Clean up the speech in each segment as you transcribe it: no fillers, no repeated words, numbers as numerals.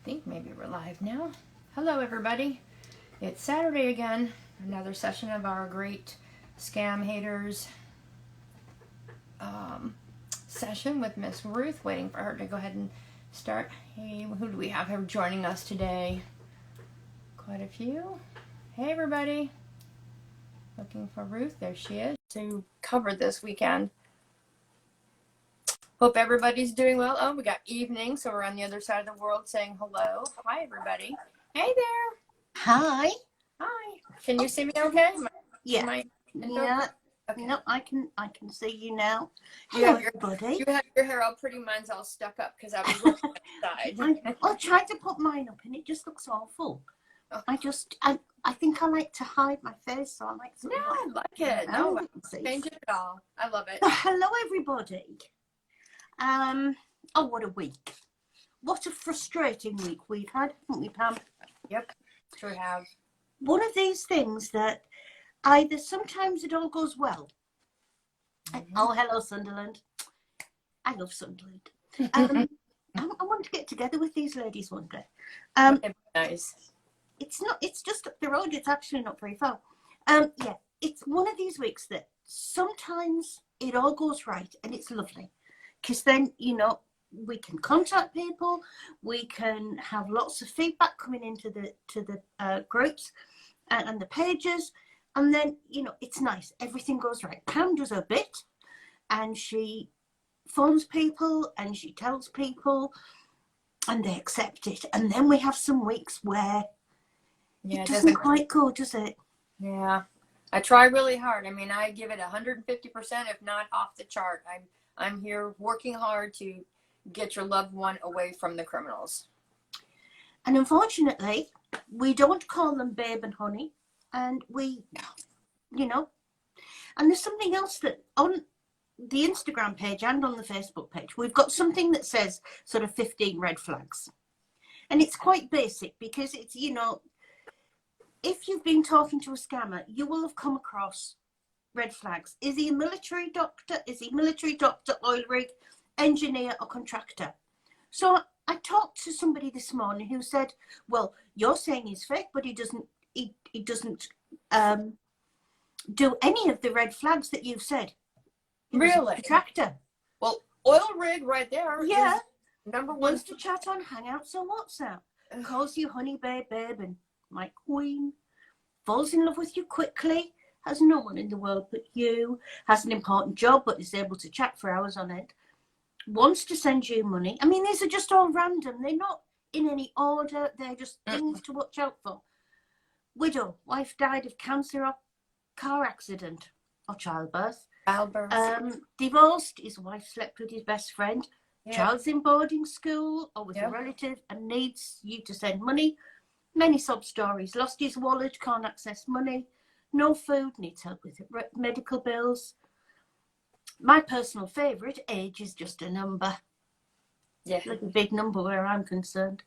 think maybe we're live now. Hello, everybody. It's Saturday again. Another session of our great scam haters session with Miss Ruth. Waiting for her to go ahead and start. Hey, who do we have here joining us today? Quite a few. Hey, everybody. Looking for Ruth. There she is. To cover this weekend. Hope everybody's doing well. Oh, we got evening, so we're on the other side of the world saying hello. Hi, everybody. Hey there. Hi. Hi. Can you see me okay? Yeah. Okay. No, I can see you now. You Hello, have everybody. You have your hair all pretty. Mine's all stuck up because I was working outside. I tried to put mine up and it just looks awful. Oh. I think I like to hide my face, so I like to. No, I like it. No, change it at all. I love it. So, hello, everybody. Oh, what a week. What a frustrating week we've had, haven't we, Pam? Yep, sure we have. One of these things that either sometimes it all goes well. Oh, hello, Sunderland. I love Sunderland. I want to get together with these ladies one day. Nice. It's just up the road. It's actually not very far. Yeah, it's one of these weeks that sometimes it all goes right and it's lovely. Because then, we can contact people, we can have lots of feedback coming into the groups and the pages, and then, it's nice. Everything goes right. Pam does her bit, and she phones people, and she tells people, and they accept it. And then we have some weeks where it doesn't quite go, does it? Yeah. I try really hard. I mean, I give it 150%, if not off the chart. I'm here working hard to get your loved one away from the criminals. And unfortunately, we don't call them babe and honey. And and there's something else that on the Instagram page and on the Facebook page, we've got something that says sort of 15 red flags. And it's quite basic because it's, if you've been talking to a scammer, you will have come across red flags. Is he a military doctor? Is he military doctor, oil rig, engineer or contractor? So I talked to somebody this morning who said, well, you're saying he's fake, but he doesn't do any of the red flags that you've said. Really? Contractor. Well, oil rig right there. Yeah. Number one. Wants to chat on Hangouts or WhatsApp. Calls you honey babe and my queen. Falls in love with you quickly. Has no one in the world but you. Has an important job but is able to chat for hours on end. Wants to send you money. I mean, these are just all random. They're not in any order. They're just things to watch out for. Widow. Wife died of cancer or car accident or childbirth. Divorced. His wife slept with his best friend. Yeah. Child's in boarding school or with a relative and needs you to send money. Many sob stories. Lost his wallet, can't access money. No food, needs help with medical bills. My personal favourite, age is just a number. Yeah. Like a big number where I'm concerned.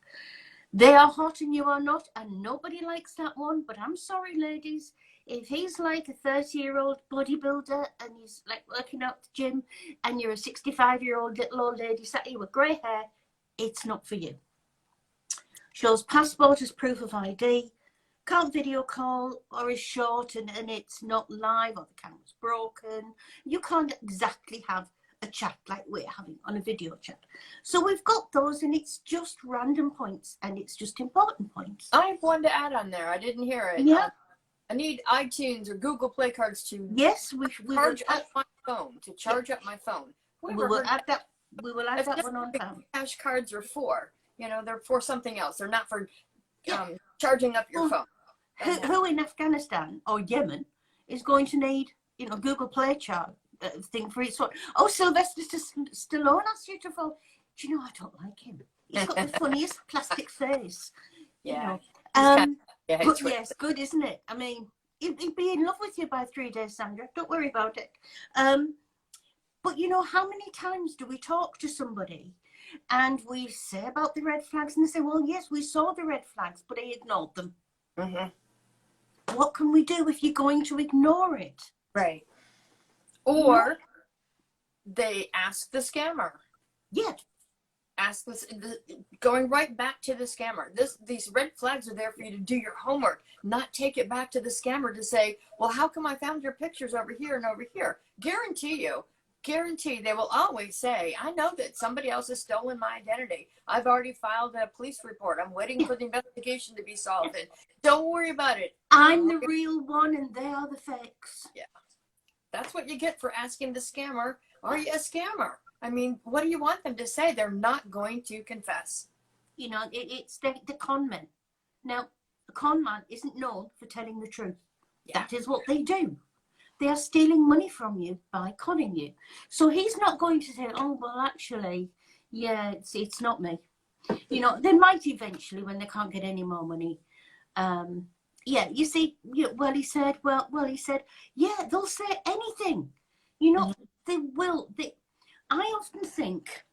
They are hot and you are not, and nobody likes that one. But I'm sorry, ladies. If he's like a 30-year-old bodybuilder and he's like working out the gym and you're a 65-year-old little old lady sat here with grey hair, it's not for you. Shows passport as proof of ID. Can't video call or is short and it's not live or the camera's broken. You can't exactly have a chat like we're having on a video chat. So we've got those and it's just random points and it's just important points. I have one to add on there. I didn't hear it. Yeah. I need iTunes or Google Play cards to charge up my phone. We will add that one on. Cash cards are for. They're for something else. They're not for charging up your phone. Who in Afghanistan or Yemen is going to need, Google Play chart thing for its phone? Oh, Sylvester Stallone asked you to phone. Do you know I don't like him? He's got the funniest plastic face. Yeah. But yes, good, isn't it? I mean, he'd be in love with you by 3 days, Sandra. Don't worry about it. But how many times do we talk to somebody and we say about the red flags and they say, well, yes, we saw the red flags, but I ignored them. Mm-hmm. What can we do if you're going to ignore it? Right. Or they ask the scammer. Yeah. ask this, going right back to the scammer. These red flags are there for you to do your homework, not take it back to the scammer to say, well, how come I found your pictures over here and over here? Guarantee they will always say, I know that somebody else has stolen my identity. I've already filed a police report. I'm waiting for the investigation to be solved. And don't worry about it. I'm the real one and they are the fakes. Yeah. That's what you get for asking the scammer, are you a scammer? I mean, what do you want them to say? They're not going to confess. You know, it's the con men. Now, a con man isn't known for telling the truth. Yeah. That is what they do. They are stealing money from you by conning you. So he's not going to say, oh, well, actually, yeah, it's not me. You know, they might eventually when they can't get any more money. Yeah, you see, well, he said, yeah, they'll say anything. You know, they will. I often think,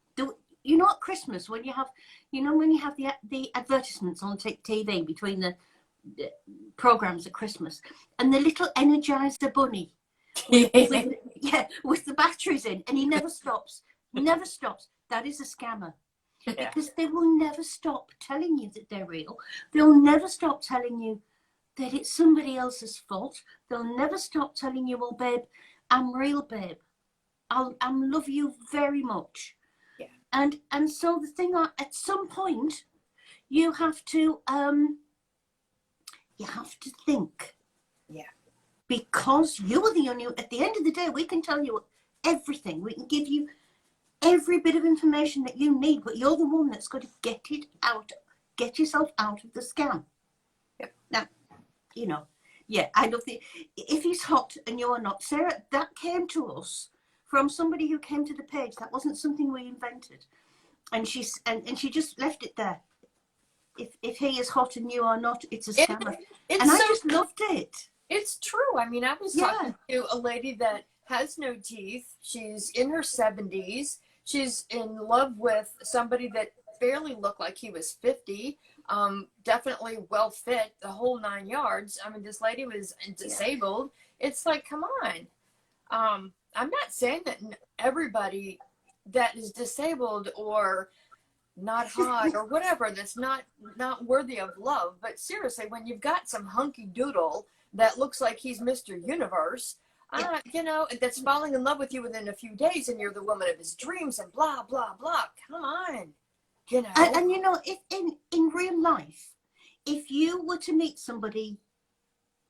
you know, at Christmas when you have, the advertisements on TV between the programs at Christmas, and the little Energizer bunny, with the batteries in, and he never stops. That is a scammer. Yeah. Because they will never stop telling you that they're real. They'll never stop telling you that it's somebody else's fault. They'll never stop telling you, well, babe, I'm real, babe. I love you very much. Yeah. And so the thing, at some point, you have to think. Yeah. Because you are the only, at the end of the day, we can tell you everything. We can give you every bit of information that you need, but you're the one that's got to get yourself out of the scam. Yep. Now, you know, yeah, I love if he's hot and you're not. Sarah, that came to us from somebody who came to the page. That wasn't something we invented. And she just left it there. If he is hot and you are not, it's a scammer. I just loved it. It's true. I mean, I was talking to a lady that has no teeth. She's in her 70s. She's in love with somebody that barely looked like he was 50. Definitely well fit, the whole 9 yards. I mean, this lady was disabled. Yeah. It's like, come on. I'm not saying that everybody that is disabled or not hot or whatever, that's not worthy of love. But seriously, when you've got some hunky doodle that looks like he's Mr. Universe, you know, that's falling in love with you within a few days, and you're the woman of his dreams, and blah blah blah. Come on, you know. And you know, if in real life, if you were to meet somebody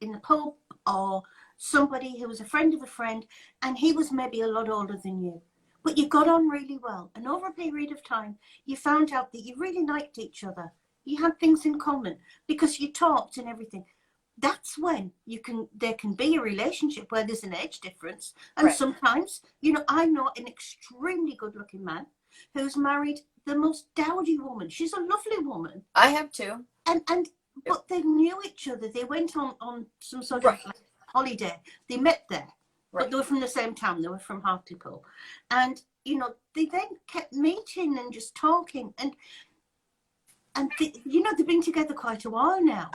in the pub or somebody who was a friend of a friend, and he was maybe a lot older than you, but you got on really well, and over a period of time, you found out that you really liked each other. You had things in common because you talked and everything. That's when there can be a relationship where there's an age difference. And sometimes, you know, I know an extremely good looking man who's married the most dowdy woman. She's a lovely woman. I have too. But they knew each other. They went on some sort of holiday. They met there. But they were from the same town. They were from Hartlepool. And, you know, they then kept meeting and just talking. And you know, they've been together quite a while now.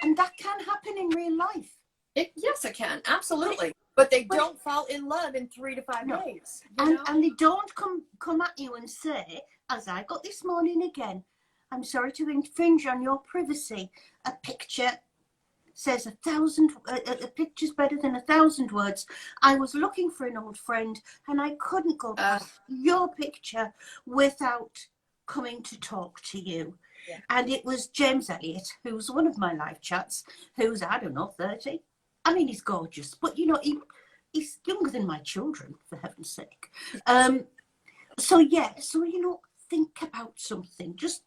And that can happen in real life. Yes, it can. Absolutely. But they don't fall in love in 3 to 5 days. And they don't come at you and say, as I got this morning again, I'm sorry to infringe on your privacy. A picture says a picture's better than 1,000 words. I was looking for an old friend and I couldn't go past your picture without coming to talk to you. Yeah. And it was James Elliott, who's one of my live chats, who's, I don't know, 30. I mean, he's gorgeous, but, you know, he's younger than my children, for heaven's sake. So, you know, think about something. Just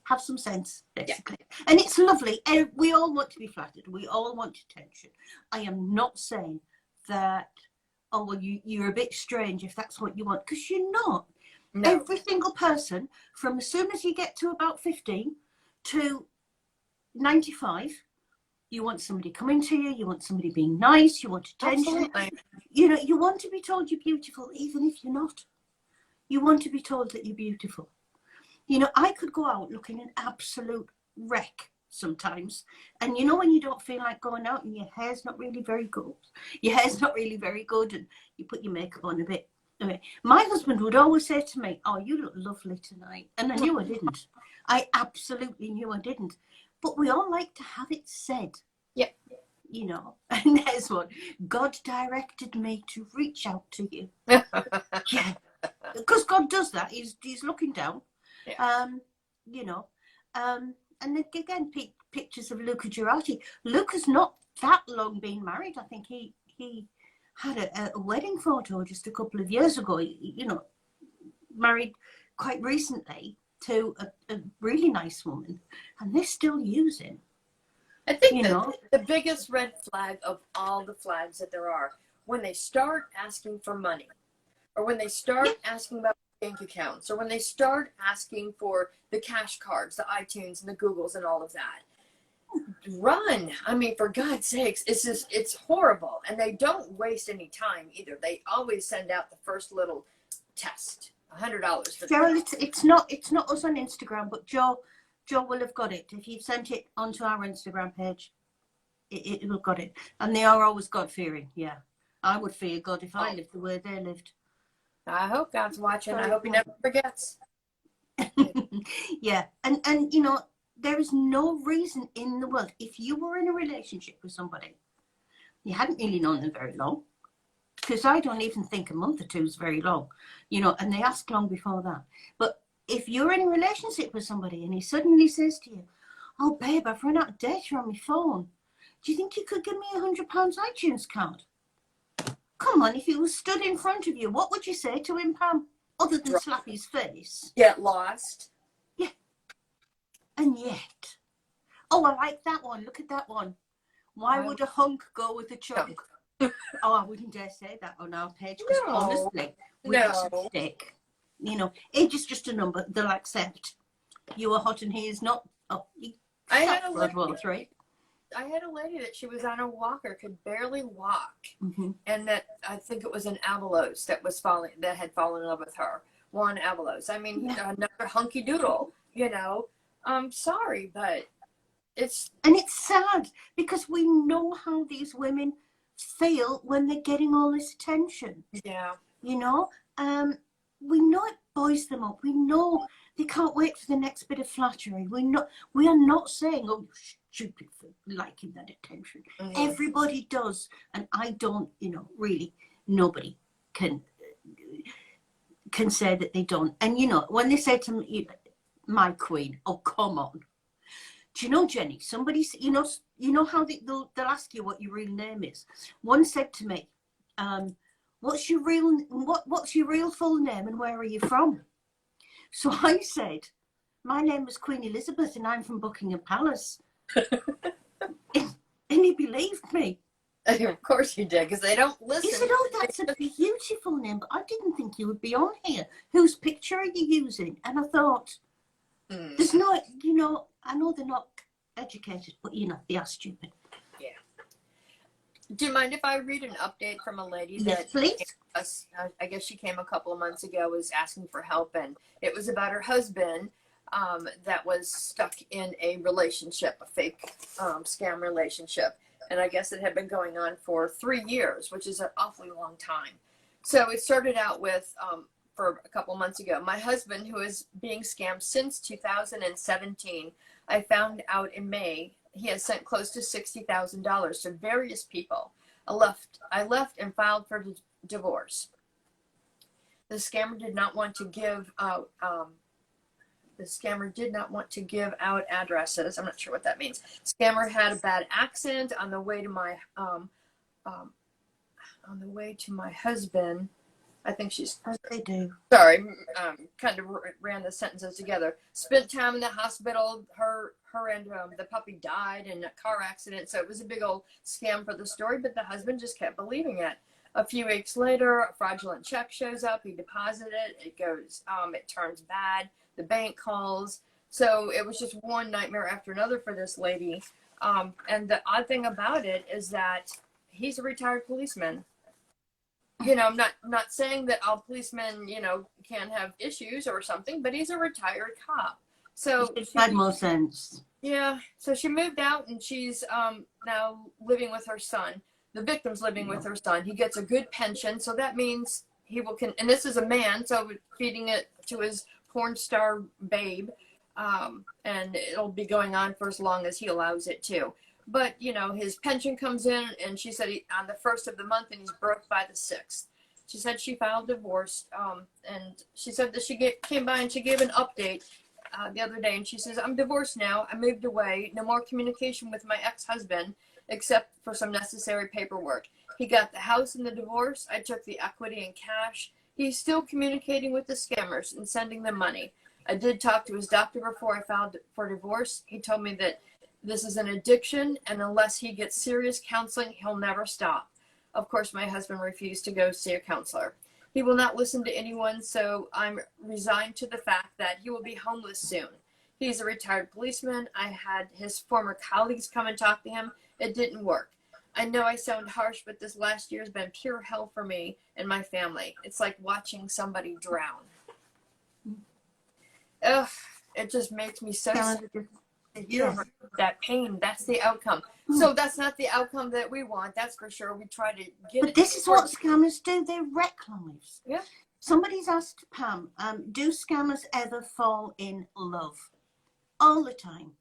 have some sense, basically. Yeah. And it's lovely. We all want to be flattered. We all want attention. I am not saying that, oh, well, you're a bit strange if that's what you want, because you're not. No. Every single person, from as soon as you get to about 15 to 95, you want somebody coming to you, you want somebody being nice, you want attention. Absolutely. You know, you want to be told you're beautiful, even if you're not. You want to be told that you're beautiful. You know, I could go out looking an absolute wreck sometimes. And you know when you don't feel like going out and your hair's not really very good. And you put your makeup on a bit Anyway, my husband would always say to me, "Oh, you look lovely tonight," and I knew I didn't. I absolutely knew I didn't. But we all like to have it said. Yeah. You know, and there's one. God directed me to reach out to you. Yeah, because God does that. He's looking down. Yeah. You know, and then again, pictures of Luca Girardi. Luca's not that long been married. I think he had a wedding photo just a couple of years ago. You know, married quite recently to a really nice woman, and they're still using. I think You know, the biggest red flag of all the flags that there are, when they start asking for money, or when they start asking about bank accounts, or when they start asking for the cash cards, the iTunes and the Googles and all of that. Run. I mean, for God's sakes, it's horrible. And they don't waste any time either. They always send out the first little test. $100 for Cheryl, it's not us on Instagram, but Joe will have got it. If you've sent it onto our Instagram page, it will got it. And they are always God-fearing. Yeah, I would fear God if I lived the way they lived. I hope God's watching. I hope he never forgets. Yeah, and you know, there is no reason in the world, if you were in a relationship with somebody, you hadn't really known them very long, because I don't even think a month or two is very long, you know, and they ask long before that. But if you're in a relationship with somebody and he suddenly says to you, "Oh, babe, I've run out of data on my phone. Do you think you could give me £100 iTunes card?" Come on, if he was stood in front of you, what would you say to him, Pam? Other than slap his face? Get lost. Yeah. And yet, oh, I like that one. Look at that one. Why would a hunk go with a chunk? Oh, I wouldn't dare say that on our page, because honestly, we get some stick. You know, age is just a number. They'll accept. You are hot and he is not. Oh, I had a World War III. I had a lady that she was on a walker, could barely walk, and that I think it was an Avalos that had fallen in love with her. Juan Avalos. I mean, another hunky doodle. You know, I'm sorry, but it's sad because we know how these women feel when they're getting all this attention. Yeah. You know, we know it buoys them up. We know they can't wait for the next bit of flattery. We are not saying, "Oh, stupid for liking that attention." Everybody does, and I don't. You know, really, nobody can say that they don't. And you know, when they say to me, "My queen," oh, come on. Do you know, Jenny? Somebody, you know how they'll ask you what your real name is. One said to me, what's your real full name and where are you from?" So I said, "My name is Queen Elizabeth and I'm from Buckingham Palace." and he believed me. Of course you did, because they don't listen. He said, "Oh, that's a beautiful name, but I didn't think you would be on here. Whose picture are you using?" And I thought, there's no, you know, I know they're not educated, but you know, they are stupid. Yeah. Do you mind if I read an update from a lady Yes, please. I guess she came a couple of months ago, was asking for help, and it was about her husband that was stuck in a relationship, a fake scam relationship. And I guess it had been going on for 3 years, which is an awfully long time. So it started out with, for a couple months ago, my husband, who is being scammed since 2017, I found out in May, he has sent close to $60,000 to various people. I left and filed for divorce. The scammer did not want to give out addresses. I'm not sure what that means. Scammer had a bad accent on the way to my husband. I think she's. They do. Sorry, kind of ran the sentences together. Spent time in the hospital. Her and the puppy died in a car accident. So it was a big old scam for the story. But the husband just kept believing it. A few weeks later, a fraudulent check shows up. He deposited it. It goes. It turns bad. The bank calls. So it was just one nightmare after another for this lady. And the odd thing about it is that he's a retired policeman. You know, I'm not saying that all policemen, you know, can have issues or something, but he's a retired cop. So it had more sense. Yeah. So she moved out and she's now living with her son. The victim's living with her son. He gets a good pension. So that means he will and this is a man, so feeding it to his porn star babe, and it'll be going on for as long as he allows it to. But you know, his pension comes in, and she said on the 1st of the month, and he's broke by the 6th. She said she filed divorce, and she said that she came by and she gave an update the other day, and she says, I'm divorced now. I moved away. No more communication with my ex-husband except for some necessary paperwork. He got the house in the divorce. I took the equity and cash. He's still communicating with the scammers and sending them money. I did talk to his doctor before I filed for divorce. He told me that this is an addiction, and unless he gets serious counseling, he'll never stop. Of course, my husband refused to go see a counselor. He will not listen to anyone, so I'm resigned to the fact that he will be homeless soon. He's a retired policeman. I had his former colleagues come and talk to him. It didn't work. I know I sound harsh, but this last year has been pure hell for me and my family. It's like watching somebody drown. Ugh, it just makes me so sad. That pain, that's the outcome. So that's not the outcome that we want, that's for sure. We try to get But this is what scammers do. They wreck lives. Yeah. Somebody's asked Pam, do scammers ever fall in love? All the time.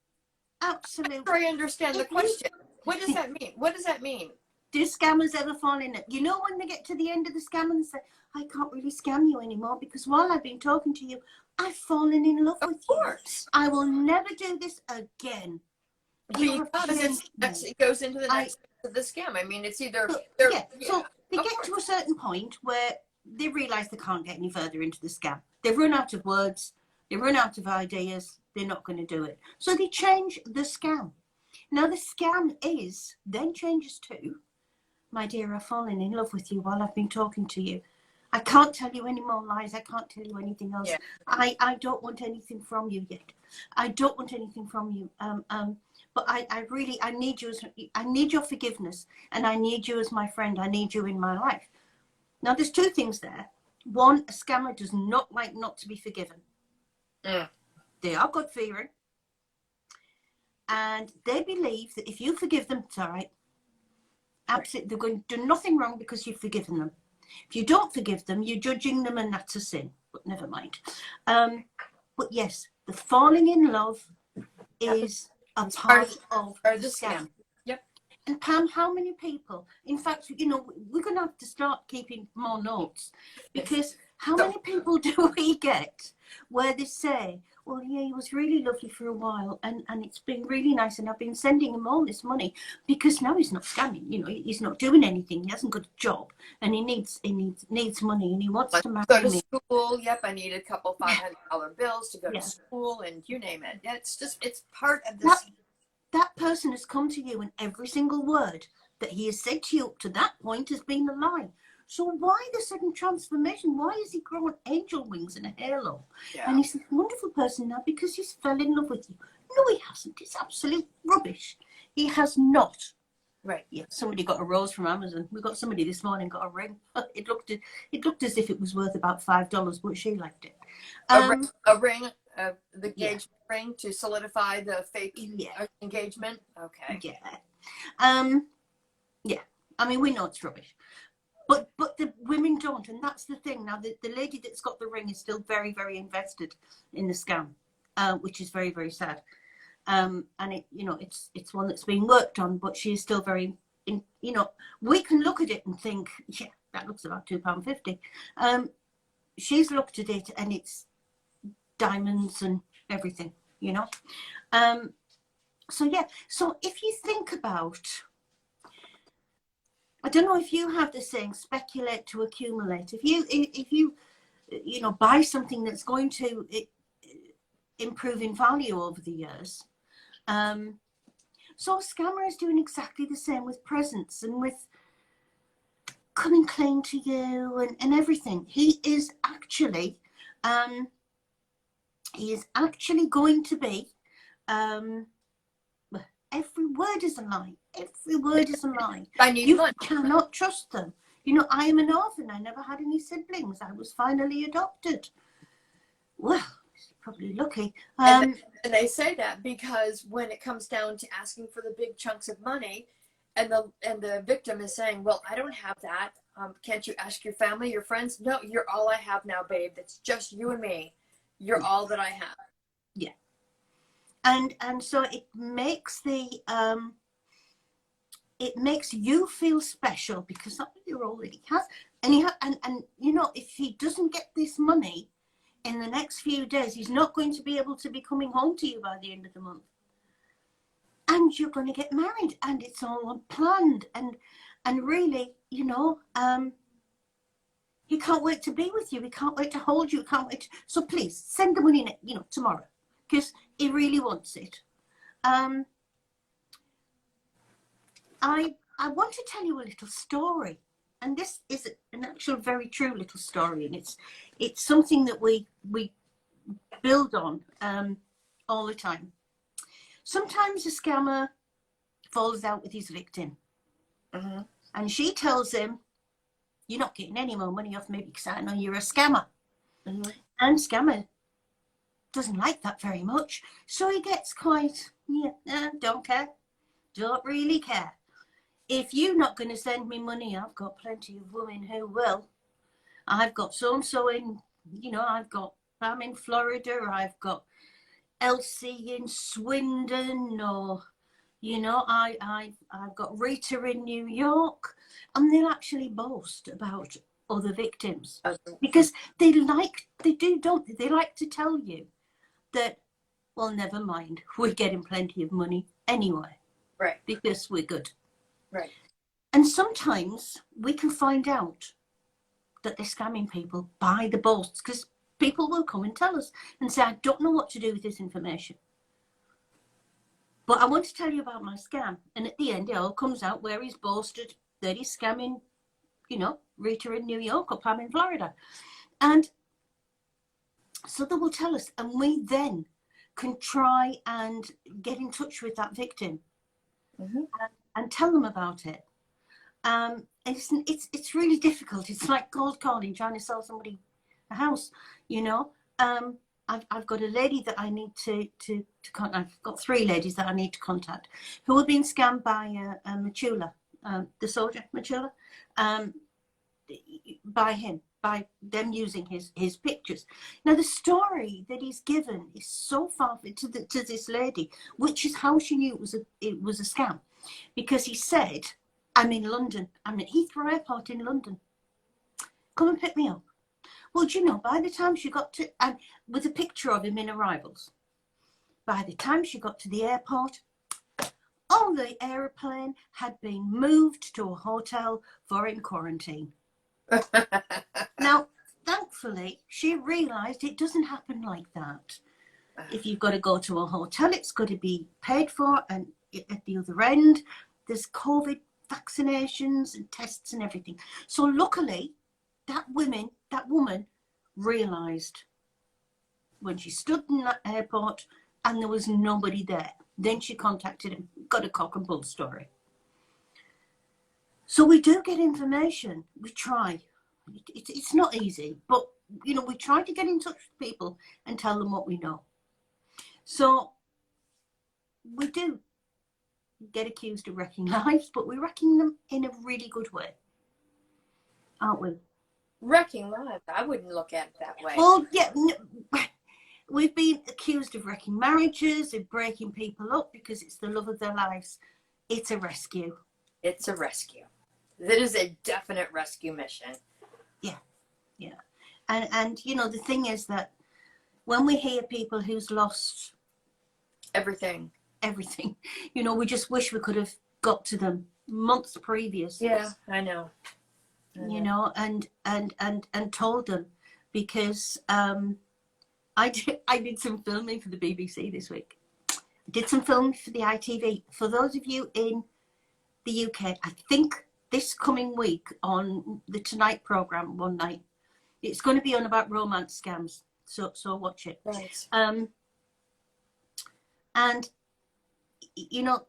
Absolutely. I understand the question. What does that mean? What does that mean? Do scammers ever fall in it? You know, when they get to the end of the scam and say, I can't really scam you anymore because while I've been talking to you, I've fallen in love with you. Of course. I will never do this again. Because it goes into the next of the scam. I mean, it's either... So they get to a certain point where they realise they can't get any further into the scam. They've run out of words. They run out of ideas. They're not going to do it. So they change the scam. Now the scam then changes to, my dear, I've fallen in love with you while I've been talking to you. I can't tell you any more lies. I can't tell you anything else. Yeah. I don't want anything from you yet. I don't want anything from you. But I need you I need your forgiveness, and I need you as my friend. I need you in my life. Now there's two things there. One, a scammer does not like not to be forgiven. They are God-fearing. And they believe that if you forgive them, it's all right. Absolutely, they're going to do nothing wrong because you've forgiven them. If you don't forgive them, you're judging them, and that's a sin. But never mind. But yes, the falling in love is a part of the scam. Yep. And Pam, how many people? In fact, you know, we're going to have to start keeping more notes, because how many people do we get where they say, well, yeah, he was really lovely for a while, and it's been really nice, and I've been sending him all this money because now he's not scamming, you know, he's not doing anything, he hasn't got a job, and he needs money, and he wants to marry go to me. School. Yep, I need a couple $500 bills to go to school, and you name it. It's part of this. That person has come to you, and every single word that he has said to you up to that point has been a lie. So why the sudden transformation? Why has he grown angel wings and a halo? Yeah. And he's a wonderful person now because he's fell in love with you. No, he hasn't. It's absolute rubbish. He has not. Right. Yeah. Somebody got a rose from Amazon. We got somebody this morning got a ring. It looked as if it was worth about $5, but she liked it. A ring, the engagement ring to solidify the fake engagement. Okay. Yeah. Yeah. I mean, we know it's rubbish. But the women don't, and that's the thing. Now, the lady that's got the ring is still very, very invested in the scam, which is very, very sad. And it, you know, it's one that's being worked on, but she is still very, you know, we can look at it and think, yeah, that looks about £2.50. She's looked at it, and it's diamonds and everything, you know. So yeah. So if you think about, I don't know if you have the saying, speculate to accumulate. If you you know, buy something that's going to improve in value over the years. So a scammer is doing exactly the same with presents and with coming clean to you and everything. He is actually going to be, every word is a lie. Every word is a lie. You cannot trust them. You know, I am an orphan. I never had any siblings. I was finally adopted. Well, probably lucky. And they say that because when it comes down to asking for the big chunks of money, and the victim is saying, well, I don't have that. Can't you ask your family, your friends? No, you're all I have now, babe. That's just you and me. You're all that I have. Yeah. And so it makes it makes you feel special because that's what you already has. And and you know, if he doesn't get this money in the next few days, he's not going to be able to be coming home to you by the end of the month. And you're going to get married, and it's all unplanned, and really, you know, he can't wait to be with you. He can't wait to hold you. He can't wait. So please send the money, you know, tomorrow, because he really wants it. I want to tell you a little story, and this is an actual very true little story, and it's something that we build on all the time. Sometimes a scammer falls out with his victim, and she tells him, "You're not getting any more money off me because I know you're a scammer." And scammer doesn't like that very much, so he gets quite, don't care, don't really care. If you're not going to send me money, I've got plenty of women who will. I've got so-and-so in, you know, I've got Pam in Florida, or I've got Elsie in Swindon, or, you know, I've got Rita in New York. And they'll actually boast about other victims because they like to tell you that, well, never mind, we're getting plenty of money anyway. Right. Because we're good. Right. And sometimes we can find out that they're scamming people by the boasts, because people will come and tell us and say, I don't know what to do with this information, but I want to tell you about my scam. And at the end, it all comes out where he's boasted that he's scamming, you know, Rita in New York or Pam in Florida. And so they will tell us, and we then can try and get in touch with that victim and tell them about it. It's really difficult. It's like cold calling, trying to sell somebody a house, you know. I've got a lady that I need to contact. I've got 3 ladies that I need to contact who have been scammed by Machula, the soldier Machula, by them using his pictures. Now the story that he's given is so far to this lady, which is how she knew it was a scam, because he said, I'm in London. I'm at Heathrow Airport in London. Come and pick me up. Well, do you know, by the time she got to, and with a picture of him in arrivals, by the time she got to the airport, all the aeroplane had been moved to a hotel for in quarantine. Now, thankfully, she realised it doesn't happen like that. If you've got to go to a hotel, it's got to be paid for, and at the other end, there's COVID vaccinations and tests and everything. So luckily, that woman realised when she stood in that airport and there was nobody there. Then she contacted him, got a cock and bull story. So we do get information. We try. It's not easy, but, you know, we try to get in touch with people and tell them what we know. So we do get accused of wrecking lives, but we're wrecking them in a really good way, aren't we? Wrecking lives? I wouldn't look at it that way. Well, yeah, we've been accused of wrecking marriages, of breaking people up because it's the love of their lives. It's a rescue. It's a rescue. That is a definite rescue mission. Yeah. And you know, the thing is that when we hear people who's lost everything, you know, we just wish we could have got to them months previous. Yeah, I know. You know, and told them, because I did some filming for the BBC this week. I did some filming for the ITV. For those of you in the UK, I think this coming week on the Tonight programme one night, it's going to be on about romance scams. So watch it. Right. And you know,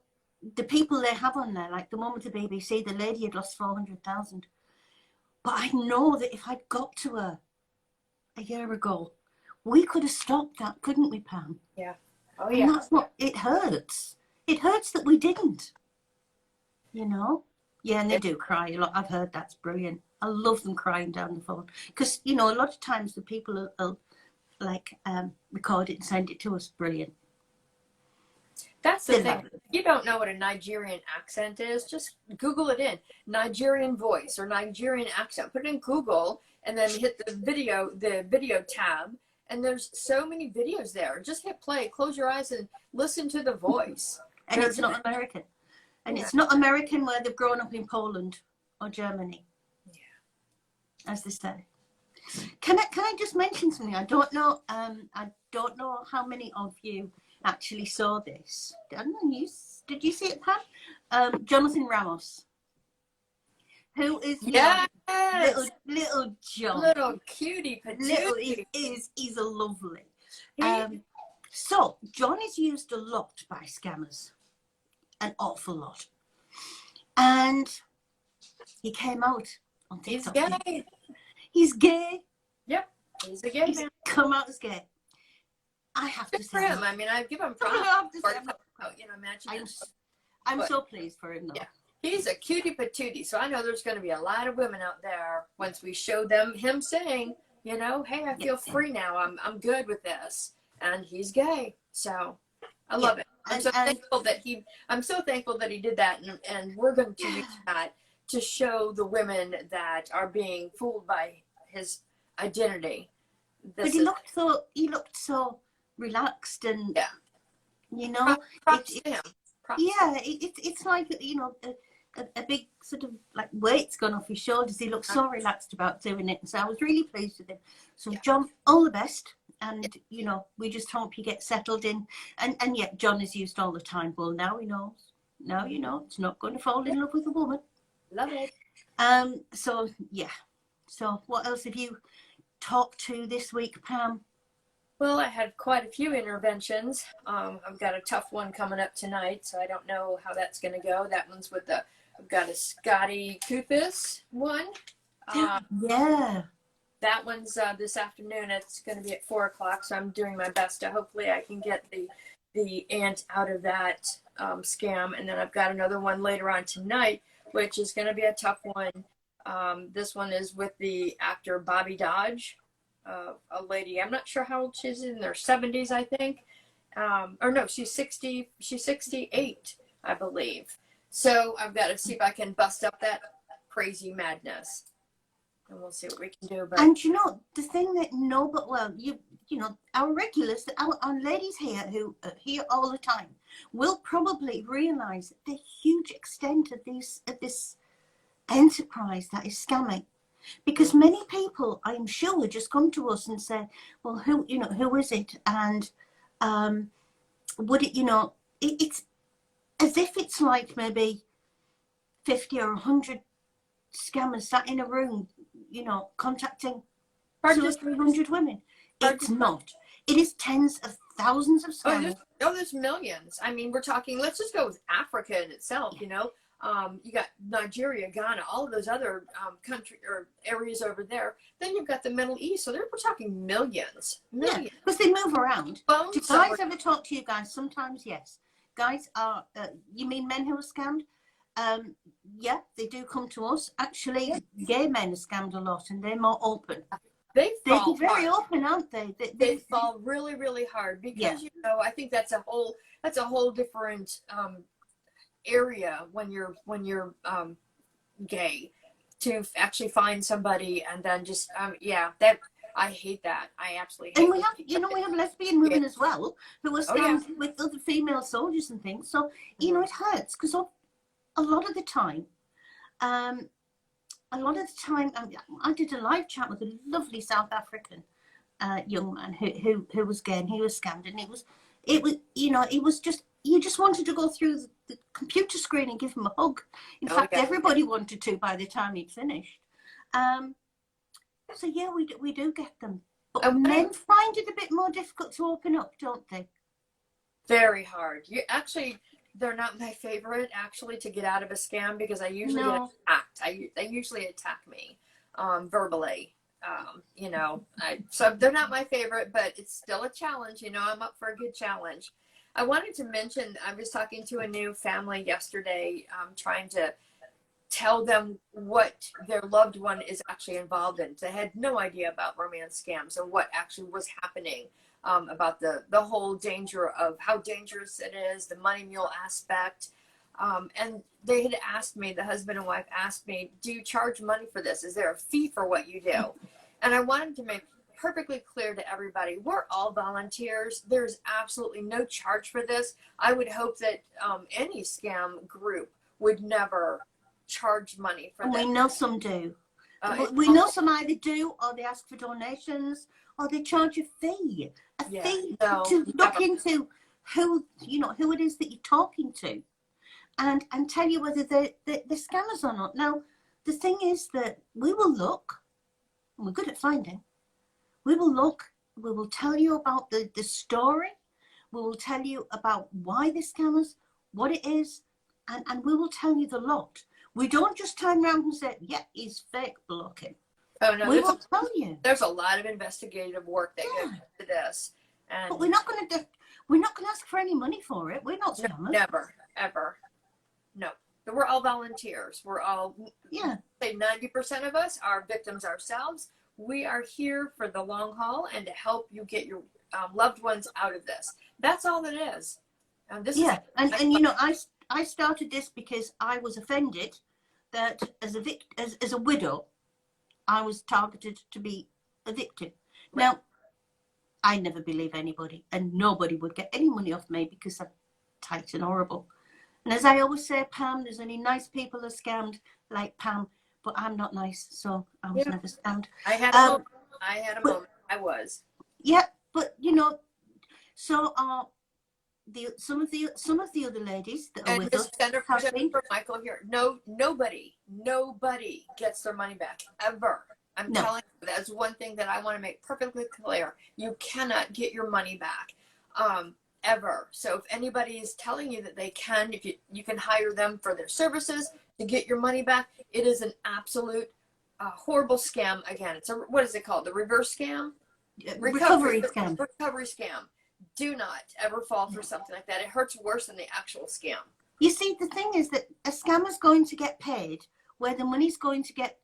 the people they have on there, like the one with the BBC, the lady had lost 400,000. But I know that if I'd got to her a year ago, we could have stopped that, couldn't we, Pam? Yeah. Oh, yeah. And that's what it hurts. It hurts that we didn't. You know? Yeah, and they do cry a lot. I've heard that's brilliant. I love them crying down the phone because, you know, a lot of times the people will like record it and send it to us. Brilliant. That's the thing. If you don't know what a Nigerian accent is, just Google it in. Nigerian voice or Nigerian accent. Put it in Google and then hit the video tab. And there's so many videos there. Just hit play, close your eyes and listen to the voice. And it's not American. And it's not American where they've grown up in Poland or Germany. Yeah. As they say. Can I just mention something? I don't know how many of you actually saw this. I don't know, did you see it, Pam? Jonathan Ramos, who is little John, little cutie patootie. He's a lovely. So John is used a lot by scammers, an awful lot, and he came out on TikTok. He's gay. He's gay. Yep, he's a gay man. Come out as gay. I have to say, him. I mean, I give him props. You know, imagine. I'm so pleased for him, though. Yeah, he's a cutie patootie. So I know there's going to be a lot of women out there once we show them him saying, you know, hey, I feel free now. I'm good with this, and he's gay. So I love it. I'm so thankful that he did that, and we're going to use that to show the women that are being fooled by his identity. But he looked so relaxed and you know, props to him. It's like, you know, a big sort of like weight's gone off his shoulders. He looked so relaxed about doing it, and so I was really pleased with him. So John, all the best, and you know, we just hope you get settled in. And yet John is used all the time. Well, now he knows. Now you know it's not going to fall in love with a woman. Love it. So yeah. So what else have you talked to this week, Pam? Well, I had quite a few interventions. I've got a tough one coming up tonight, so I don't know how that's going to go. That one's with I've got a Scotty Kuthis one. Yeah. That one's this afternoon. It's going to be at 4:00, so I'm doing my best to hopefully I can get the aunt out of that scam. And then I've got another one later on tonight, which is going to be a tough one. This one is with the actor Bobby Dodge. A lady, I'm not sure how old she is, in their 70s, I think. Or no, she's 60, she's 68, I believe. So I've got to see if I can bust up that crazy madness. And we'll see what we can do. But and you know, the thing that you know, our regulars, our ladies here who are here all the time will probably realize the huge extent of this enterprise that is scamming. Because many people, I'm sure, just come to us and say, well, who is it? And would it, you know, it's as if it's like maybe 50 or 100 scammers sat in a room, you know, contacting 200 or 300 women. It's not. It is tens of thousands of scammers. There's millions. I mean, we're talking, let's just go with Africa in itself, you know. You got Nigeria, Ghana, all of those other country or areas over there. Then you've got the Middle East. So we're talking millions. Yeah, because they move around. Do guys ever talk to you guys? Sometimes, yes. Guys are, you mean men who are scammed? Yeah, they do come to us. Actually, gay men are scammed a lot, and they're more open. They're very open, aren't they? They fall really, really hard because, you know, I think that's a whole different area when you're gay, to actually find somebody and then just that I hate that. I absolutely hate. And we have lesbian women as well who are scammed with other female soldiers and things. So you know, it hurts because a lot of the time, I did a live chat with a lovely South African young man who was gay, and he was scammed, and it was you know, it was just, you just wanted to go through the computer screen and give him a hug. In fact, everybody wanted to by the time he'd finished. So yeah, we do get them, but men find it a bit more difficult to open up, don't they? Very hard. They're not my favorite actually to get out of a scam, because I usually get attacked. They usually attack me verbally. You know, so they're not my favorite, but it's still a challenge. You know, I'm up for a good challenge. I wanted to mention, I was talking to a new family yesterday, trying to tell them what their loved one is actually involved in. They had no idea about romance scams and what actually was happening, about the whole danger of how dangerous it is, the money mule aspect. And they had asked me, the husband and wife asked me, do you charge money for this? Is there a fee for what you do? And I wanted to make perfectly clear to everybody, we're all volunteers. There's absolutely no charge for this. I would hope that any scam group would never charge money for this. We know some do. We know some either do, or they ask for donations, or they charge a fee. To look into who it is that you're talking to, and tell you whether they're scammers or not. Now, the thing is that we will look, and we're good at finding. We will look. We will tell you about the story. We will tell you about why they're scammers, what it is, and we will tell you the lot. We don't just turn around and say, yeah, he's fake blocking. Oh, no, we will tell you. There's a lot of investigative work that goes into this. And but we're not going to ask for any money for it. We're not scammers. Never, ever. No. We're all volunteers. We're all, say 90% of us are victims ourselves. We are here for the long haul and to help you get your loved ones out of this. That's all it is. And I started this because I was offended that as a widow, I was targeted to be a victim. Right. Now, I never believe anybody, and nobody would get any money off me because I'm tight and horrible. And as I always say, Pam, there's only nice people are scammed like Pam, but I'm not nice, so I was never scammed. I had a moment. I was. Yeah, but so some of the other ladies that are with us. Senator Michael here. Nobody gets their money back ever. I'm telling you, that's one thing that I want to make perfectly clear. You cannot get your money back, ever. So if anybody is telling you that they can, if you can hire them for their services to get your money back, it is an absolute horrible scam. Again, it's what is it called? The reverse scam? Recovery scam. Recovery scam. Do not ever fall for something like that. It hurts worse than the actual scam. You see, the thing is that a scammer's going to get paid where the money's going to get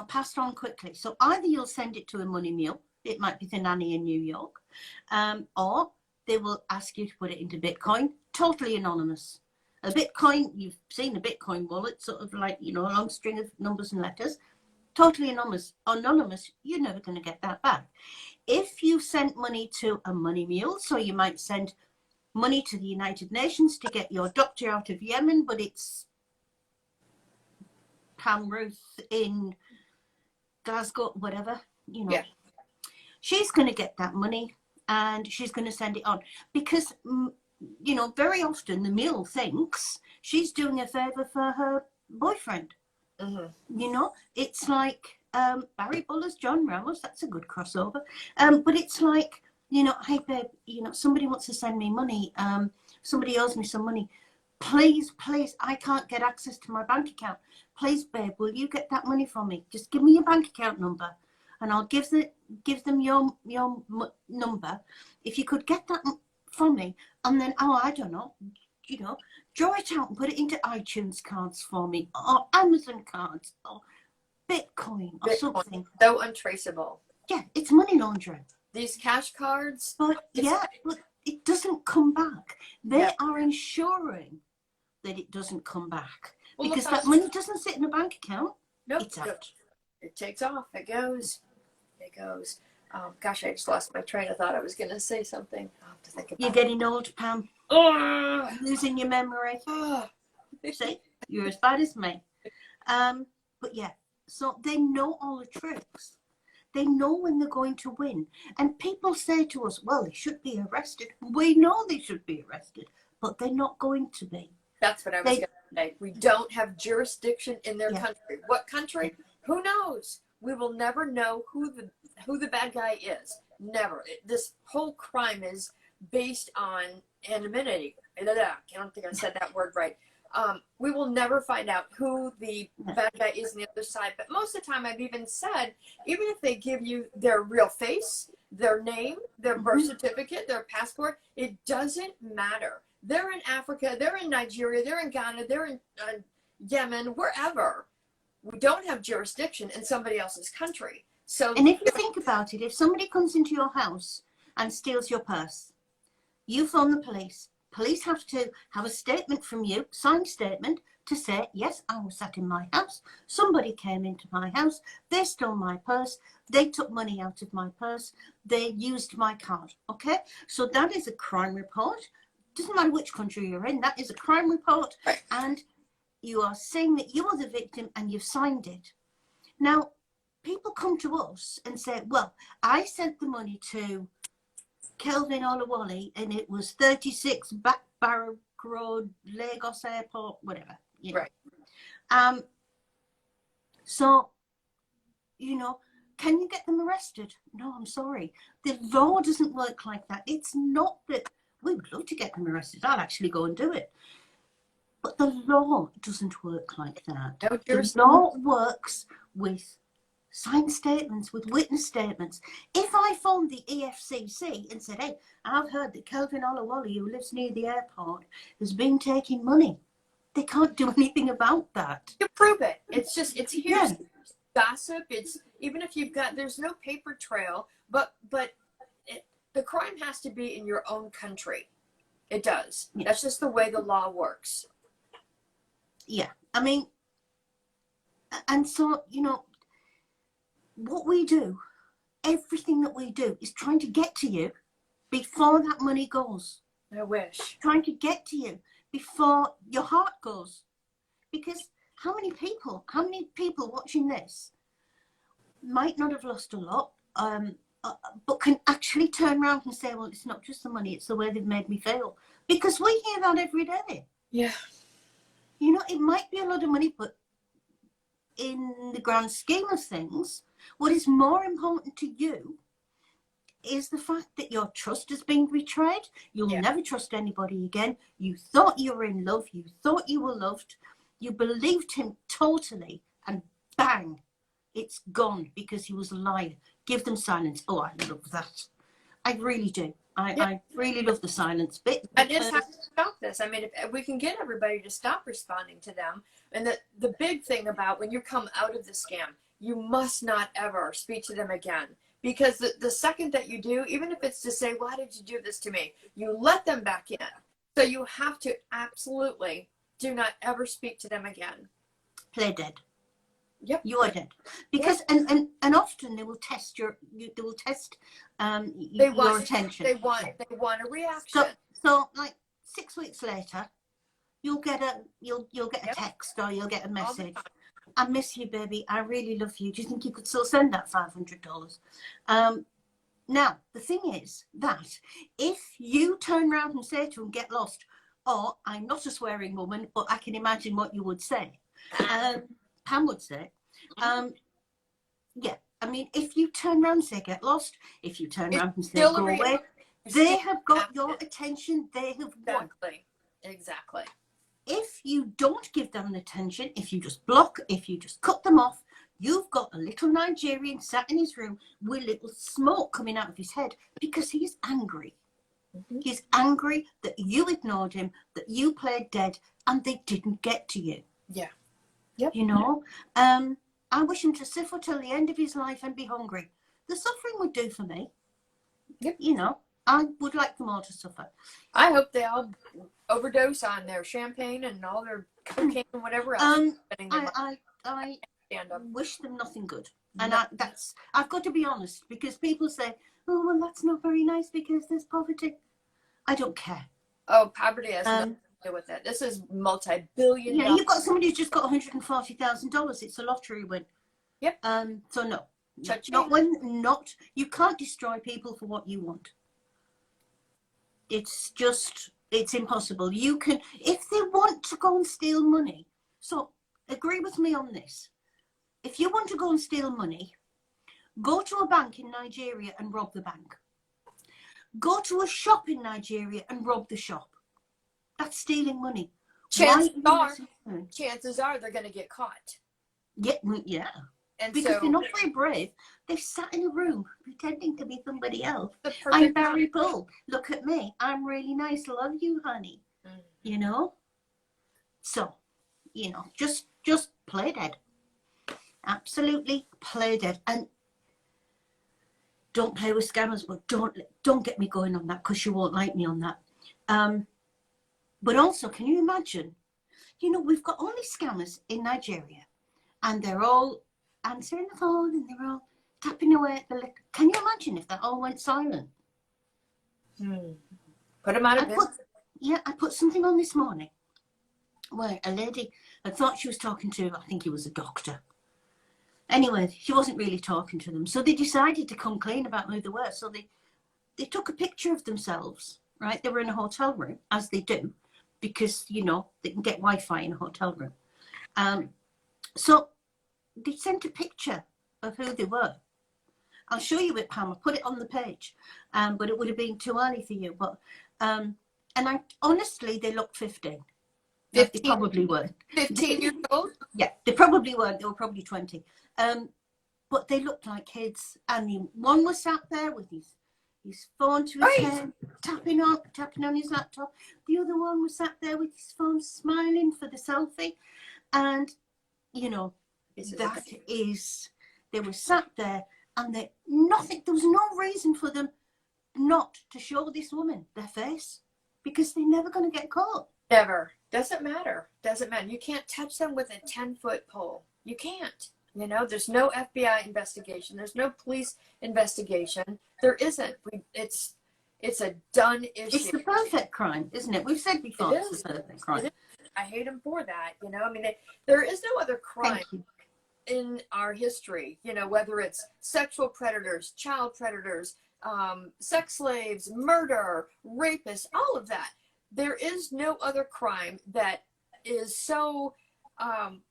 passed on quickly. So either you'll send it to a money mule, it might be the nanny in New York, or they will ask you to put it into Bitcoin, totally anonymous. A Bitcoin, you've seen a Bitcoin wallet, sort of like, a long string of numbers and letters, totally anonymous, you're never going to get that back. If you sent money to a money mule, so you might send money to the United Nations to get your doctor out of Yemen, but it's Pam Ruth in Glasgow, whatever, she's going to get that money and she's going to send it on because, very often the mule thinks she's doing a favor for her boyfriend. Mm-hmm. It's like Barry Buller's John Ramos. That's a good crossover. But it's like, hey babe, somebody wants to send me money. Somebody owes me some money. Please, I can't get access to my bank account. Please, babe, will you get that money for me? Just give me your bank account number, and I'll give them your number. If you could get that from me, and then I don't know, draw it out and put it into iTunes cards for me, or Amazon cards, or Bitcoin, or something. So untraceable. Yeah, it's money laundering. These cash cards. But it doesn't come back. They are ensuring that it doesn't come back. Well, because that money doesn't sit in a bank account. Nope. It's out. It takes off. It goes. Gosh, I just lost my train of thought. I was going to say something. I'll have to think about it. You're getting old, Pam. Oh, losing your memory. Oh. See, you're as bad as me. But yeah, so they know all the tricks. They know when they're going to win. And people say to us, well, they should be arrested. We know they should be arrested, but they're not going to be. That's what I was going to say. We don't have jurisdiction in their country. What country? Who knows? We will never know who the bad guy is. Never. This whole crime is based on anonymity. I don't think I said that word right. We will never find out who the bad guy is on the other side. But most of the time, I've even said, even if they give you their real face, their name, their birth certificate, their passport, it doesn't matter. They're in Africa, they're in Nigeria, they're in Ghana, they're in Yemen, wherever. We don't have jurisdiction in somebody else's country. So, and if you think about it, if somebody comes into your house and steals your purse, you phone the police. Police have to have a statement from you, signed statement, to say, yes, I was sat in my house. Somebody came into my house. They stole my purse. They took money out of my purse. They used my card. Okay? So that is a crime report. Doesn't matter which country you're in. That is a crime report. right. And you are saying that you are the victim and you've signed it. Now, people come to us and say, well, I sent the money to Kelvin Olawale and it was 36 Back Barrack Road, Lagos Airport, whatever. You know. Right. So, you know, can you get them arrested? No, I'm sorry. The law doesn't work like that. It's not that we would love to get them arrested. I'll actually go and do it. But the law doesn't work like that. No The law works with signed statements, with witness statements. If I phoned the EFCC and said, hey, I've heard that Kelvin Olawale, who lives near the airport, has been taking money, they can't do anything about that. You prove it. It's just, it's here's gossip. It's, even if you've got, there's no paper trail, but the crime has to be in your own country. It does. Yeah. That's just the way the law works. Yeah. I mean, and so, you know, what we do, everything that we do is trying to get to you before that money goes. I wish. Trying to get to you before your heart goes. Because how many people watching this might not have lost a lot, but can actually turn around and say, well, it's not just the money, it's the way they've made me feel. Because we hear that every day. Yeah. You know, it might be a lot of money, but in the grand scheme of things, what is more important to you is the fact that your trust has been betrayed. You'll never trust anybody again. You thought you were in love. You thought you were loved. You believed him totally, and bang, it's gone because he was a liar. Give them silence. Oh, I love that. I really do. I really love the silence bit. I just have to stop this. I mean, if we can get everybody to stop responding to them. And the big thing about when you come out of the scam, you must not ever speak to them again. Because the second that you do, even if it's to say, why did you do this to me? You let them back in. So you have to absolutely do not ever speak to them again. Play dead. Yep. You are dead. Because and often they will test your attention. They want a reaction. So like 6 weeks later, you'll get a text or you'll get a message. I miss you, baby. I really love you. Do you think you could still send that $500? Now, the thing is that if you turn around and say to him, get lost, or I'm not a swearing woman, but I can imagine what you would say. Pam would say, yeah, I mean, if you turn around and say, get lost, if you turn around and say, go away, they have got your attention. They have won. Exactly. If you don't give them attention, if you just block, if you just cut them off, you've got a little Nigerian sat in his room with little smoke coming out of his head because he's angry. Mm-hmm. He's angry that you ignored him, that you played dead, and they didn't get to you. Yeah. Yep. You know? I wish him to suffer till the end of his life and be hungry. The suffering would do for me. Yep. You know, I would like them all to suffer. I hope they all overdose on their champagne and all their cocaine and whatever else. I wish them nothing good. And I've got to be honest, because people say, oh, well, that's not very nice because there's poverty. I don't care. Oh, poverty has nothing to do with it. This is multi-billion. Yeah, you've got somebody who's just got $140,000. It's a lottery win. Yep. So no. Cha-ching. You can't destroy people for what you want. It's impossible. You can, if they want to go and steal money. So agree with me on this. If you want to go and steal money, go to a bank in Nigeria and rob the bank. Go to a shop in Nigeria and rob the shop. That's stealing money. Chances are they're going to get caught. Yeah. And because they're not very brave. They've sat in a room pretending to be somebody else. I'm Barry Bull. Look at me. I'm really nice. Love you, honey. Mm-hmm. You know? So, you know, just play dead. Absolutely play dead. And don't play with scammers, but don't get me going on that, because you won't like me on that. But also, can you imagine, you know, we've got all these scammers in Nigeria, and they're all answering the phone, and they're all tapping away at the can you imagine if that all went silent? Put them out of business. I put something on this morning where a lady, I thought she was talking to, I think he was a doctor. Anyway, she wasn't really talking to them. So they decided to come clean about who they were. So they took a picture of themselves, right? They were in a hotel room, as they do, because, you know, they can get Wi-Fi in a hotel room. So they sent a picture of who they were. I'll show you it, Pam. I'll put it on the page. But it would have been too early for you. But and I honestly, they looked 15. 15? They probably weren't. 15 years old? Yeah, they probably weren't. They were probably 20. But they looked like kids. And the one was sat there with his phone to his head, tapping on his laptop. The other one was sat there with his phone, smiling for the selfie. And, you know, they were sat there, and there was no reason for them not to show this woman their face, because they're never going to get caught. Never. Doesn't matter. You can't touch them with a 10-foot pole. You can't. You know, there's no FBI investigation. There's no police investigation. There isn't. It's a done issue. It's the perfect crime, isn't it? We've said before it's the perfect crime. I hate them for that. You know, I mean, there is no other crime in our history, you know, whether it's sexual predators, child predators, sex slaves, murder, rapists, all of that. There is no other crime that is so,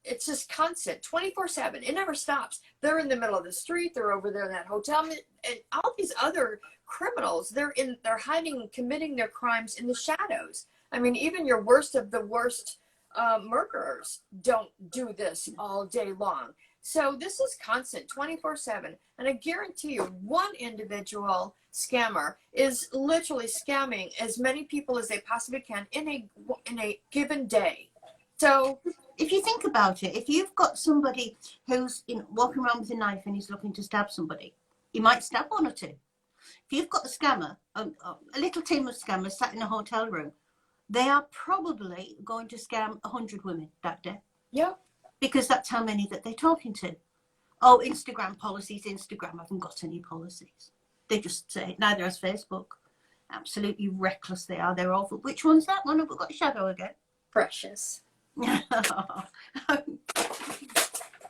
it's just constant, 24/7. It never stops. They're in the middle of the street. They're over there in that hotel. And all these other criminals, they're hiding, committing their crimes in the shadows. I mean, even your worst of the worst murderers don't do this all day long. So this is constant, 24/7. And I guarantee you, one individual scammer is literally scamming as many people as they possibly can in a given day. So if you think about it, if you've got somebody who's walking around with a knife and he's looking to stab somebody, he might stab one or two. If you've got a scammer, a little team of scammers sat in a hotel room, they are probably going to scam 100 women that day. Yeah. Because that's how many that they're talking to. Oh, Instagram policies. Instagram haven't got any policies. They just say, neither has Facebook. Absolutely reckless they are. They're awful. Which one's that one? I've got a shadow again. Precious.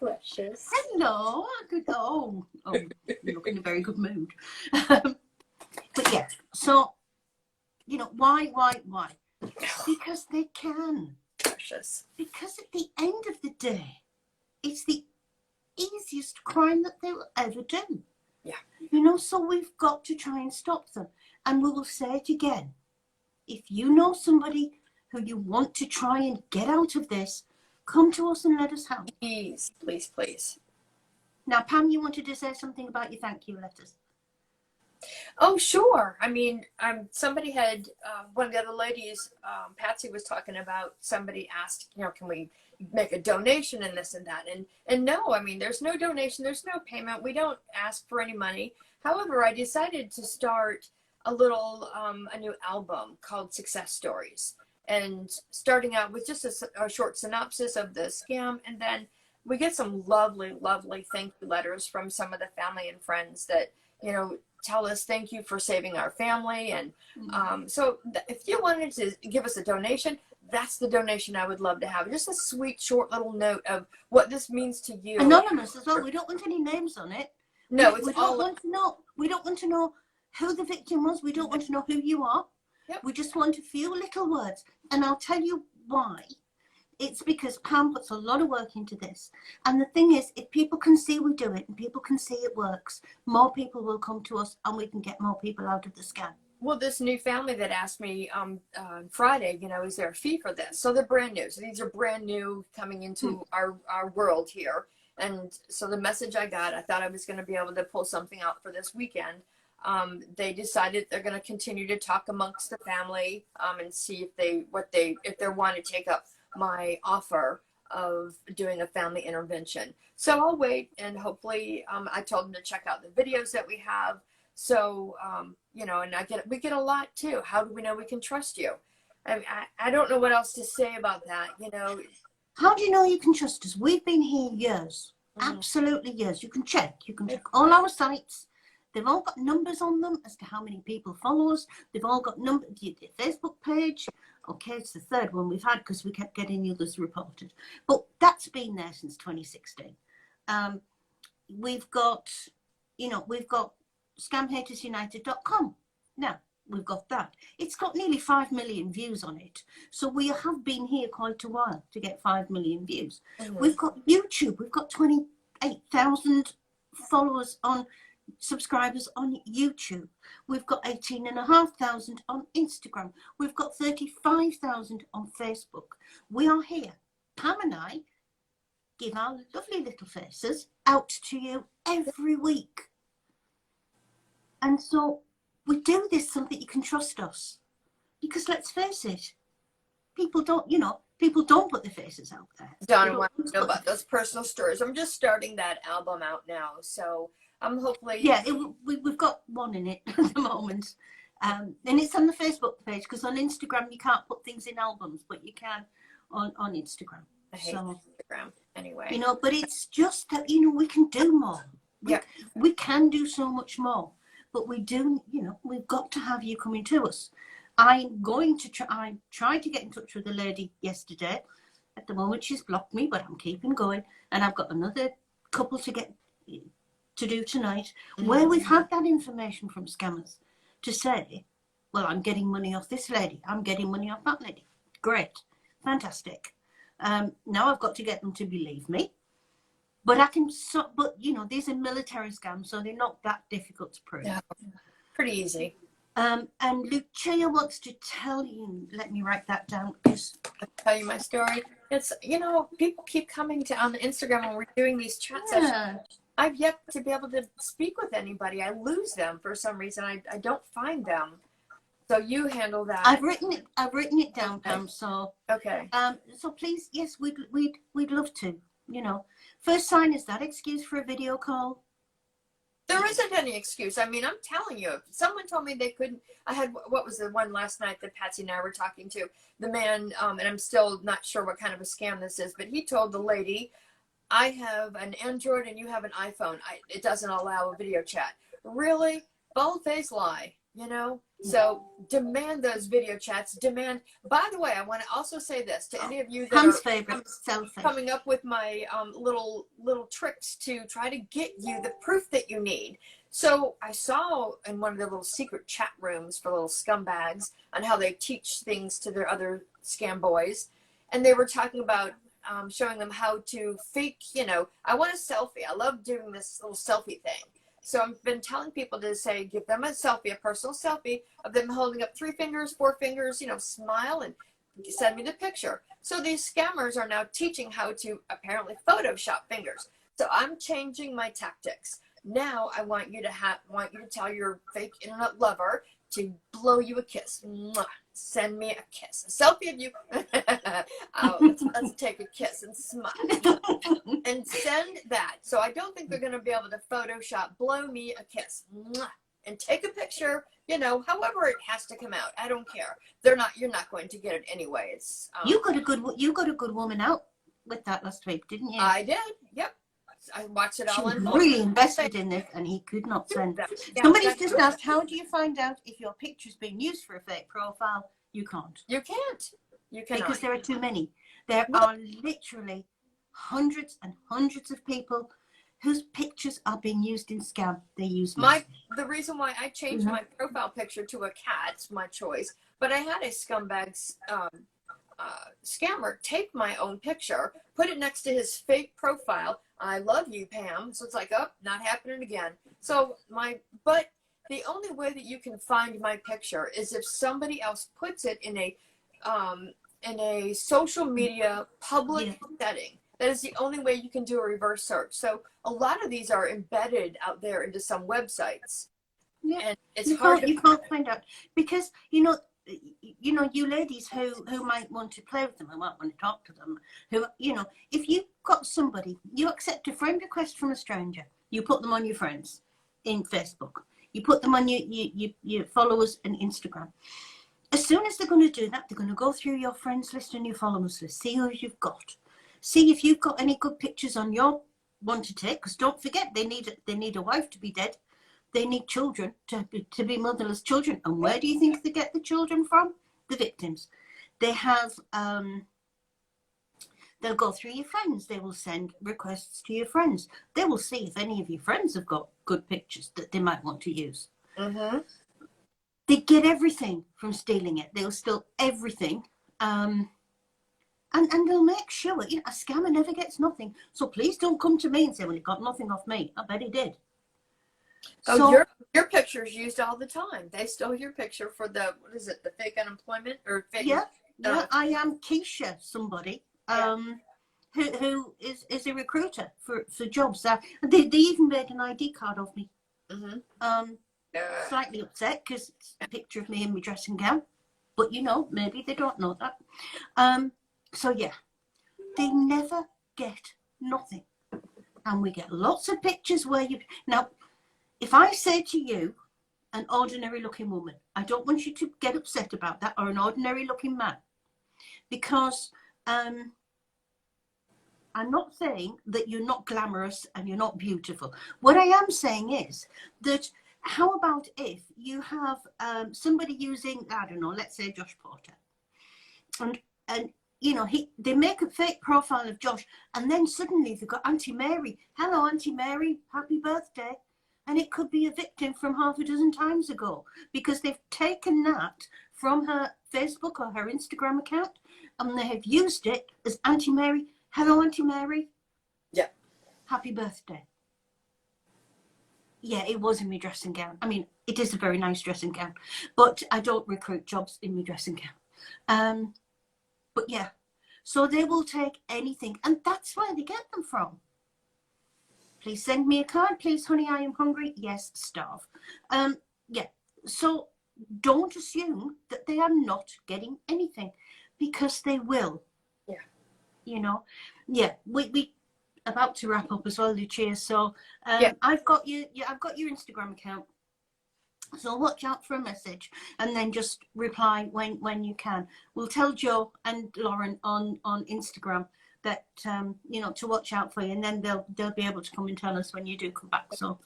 Precious. Hello. You look in a very good mood. But yeah, so, you know, why? Because they can. Precious. Because at the end of the day, it's the easiest crime that they will ever do. Yeah. You know, so we've got to try and stop them. And we will say it again. If you know somebody who you want to try and get out of this, come to us and let us help. Please, please, please. Now, Pam, you wanted to say something about your thank you letters. Oh, sure. I mean, somebody had, one of the other ladies, Patsy was talking about, somebody asked, you know, can we make a donation and this and that? And no, I mean, there's no donation, there's no payment. We don't ask for any money. However, I decided to start a new album called Success Stories, and starting out with just a short synopsis of the scam. And then we get some lovely, lovely thank you letters from some of the family and friends that, you know, tell us thank you for saving our family. And so if you wanted to give us a donation, that's the donation I would love to have. Just a sweet, short little note of what this means to you. Anonymous as well. We don't want any names on it. No, we don't want to know who the victim was. We don't want to know who you are. Yep. We just want a few little words. And I'll tell you why. It's because Pam puts a lot of work into this. And the thing is, if people can see we do it and people can see it works, more people will come to us and we can get more people out of the scam. Well, this new family that asked me on Friday, you know, is there a fee for this? So they're brand new. So these are brand new coming into our world here. And so the message I got, I thought I was going to be able to pull something out for this weekend. They decided they're going to continue to talk amongst the family and see if they want to take up my offer of doing a family intervention. So I'll wait, and hopefully I told them to check out the videos that we have. So, you know, and we get a lot too. How do we know we can trust you? I don't know what else to say about that, you know. How do you know you can trust us? We've been here years, absolutely years. You can check all our sites. They've all got numbers on them as to how many people follow us. They've all got numbers, the Facebook page. Okay, it's the third one we've had because we kept getting the others reported. But that's been there since 2016. We've got, you know, we've got scamhatersunited.com. Now, we've got that. It's got nearly 5 million views on it. So we have been here quite a while to get 5 million views. We've got YouTube. We've got 28,000 followers on subscribers on YouTube. We've got 18,500 on Instagram. We've got 35,000 on Facebook. We are here. Pam and I give our lovely little faces out to you every week. And so we do this so that you can trust us. Because let's face it, people don't put their faces out there. Donna wants to know about those personal stories. I'm just starting that album out now, so I'm hopefully... Yeah, we've got one in it at the moment. And it's on the Facebook page, because on Instagram you can't put things in albums, but you can on Instagram. I hate Instagram anyway. You know, but it's just that, you know, we can do more. We can do so much more. But we do, you know, we've got to have you coming to us. I'm going to try. I tried to get in touch with a lady yesterday. At the moment, she's blocked me, but I'm keeping going. And I've got another couple to do tonight, where we've had that information from scammers to say, well, I'm getting money off this lady. I'm getting money off that lady. Great. Fantastic. Now I've got to get them to believe me. But but you know, these are military scams, so they're not that difficult to prove. Yeah, pretty easy. And Lucia wants to tell you, let me write that down, because I'll tell you my story. It's, you know, people keep coming to on Instagram when we're doing these chat sessions. I've yet to be able to speak with anybody. I lose them for some reason. I don't find them. So you handle that. I've written it down, Pam. So okay. So please, yes, we'd love to. You know, first sign is that excuse for a video call. There isn't any excuse. I mean, I'm telling you, if someone told me they couldn't. I had, what was the one last night that Patsy and I were talking to? The man, and I'm still not sure what kind of a scam this is, but he told the lady, I have an Android and you have an iPhone. It doesn't allow a video chat. Really? Bold-faced lie, you know? So demand those video chats. Demand. By the way, I want to also say this to any of you that Pam's are favorite, selfie. Coming up with my little tricks to try to get you the proof that you need. So I saw in one of the little secret chat rooms for little scumbags on how they teach things to their other scam boys, and they were talking about showing them how to fake. You know, I want a selfie. I love doing this little selfie thing. So I've been telling people to say, give them a selfie, a personal selfie of them holding up 3 fingers, 4 fingers, you know, smile and send me the picture. So these scammers are now teaching how to apparently Photoshop fingers. So I'm changing my tactics. Now I want you to tell your fake internet lover to blow you a kiss. Mwah. Send me a kiss. A selfie of you. Let's take a kiss and smile. And send that. So I don't think they're going to be able to Photoshop blow me a kiss. Mwah. And take a picture, you know, however it has to come out. I don't care. You're not going to get it anyway. It's you got a good woman out with that last week, didn't you? I did. Yep. I watched it all. She was really invested in it, and he could not send that. Yeah, somebody's just asked, how do you find out if your picture's being used for a fake profile? You can't. You can't. You cannot. Because there are too many. There are literally hundreds and hundreds of people whose pictures are being used in scam. They use the reason why I changed my profile picture to a cat's my choice, but I had a scumbag scammer take my own picture, put it next to his fake profile. I love you, Pam. So it's like, oh, not happening again. So but the only way that you can find my picture is if somebody else puts it in a social media public setting. That is the only way you can do a reverse search. So a lot of these are embedded out there into some websites. Yeah. And it's hard. You can't find out because, you know, you know, you ladies who might want to play with them, who might want to talk to them, who, you know, if you've got somebody, you accept a friend request from a stranger, you put them on your friends in Facebook, you put them on your followers in Instagram. As soon as they're going to do that, they're going to go through your friends list and your followers list, see who you've got, see if you've got any good pictures on your one to take, because don't forget, they need a wife to be dead. They need children to be motherless children. And where do you think they get the children from? The victims. They have, they'll go through your friends. They will send requests to your friends. They will see if any of your friends have got good pictures that they might want to use. Mm-hmm. They get everything from stealing it. They'll steal everything. And they'll make sure, you know, a scammer never gets nothing. So please don't come to me and say, well, he got nothing off me. I bet he did. Oh, So, your picture's used all the time. They stole your picture for the, what is it, the fake unemployment or fake? yeah, I am Keisha, somebody who is a recruiter for jobs. They even made an ID card of me. Mm-hmm. Slightly upset because it's a picture of me in my dressing gown, but you know, maybe they don't know that. So yeah, they never get nothing, and we get lots of pictures where you now. If I say to you, an ordinary looking woman, I don't want you to get upset about that, or an ordinary looking man, because I'm not saying that you're not glamorous and you're not beautiful. What I am saying is that how about if you have somebody using, I don't know, let's say Josh Porter, and you know, they make a fake profile of Josh, and then suddenly they've got Auntie Mary. Hello, Auntie Mary, happy birthday. And it could be a victim from half a dozen times ago, because they've taken that from her Facebook or her Instagram account, and they have used it as Auntie Mary. Hello, Auntie Mary. Yeah. Happy birthday. Yeah, it was in my dressing gown. I mean, it is a very nice dressing gown, but I don't recruit jobs in my dressing gown. But yeah, so they will take anything, and that's where they get them from. Please send me a card. Please, honey, I am hungry. Yes, starve. Yeah, so don't assume that they are not getting anything, because they will. Yeah. You know, yeah, we about to wrap up as well, Lucia. So Yeah. I've got your Instagram account. So watch out for a message, and then just reply when you can. We'll tell Joe and Lauren on Instagram that you know, to watch out for you, and then they'll be able to come and tell us when you do come back. So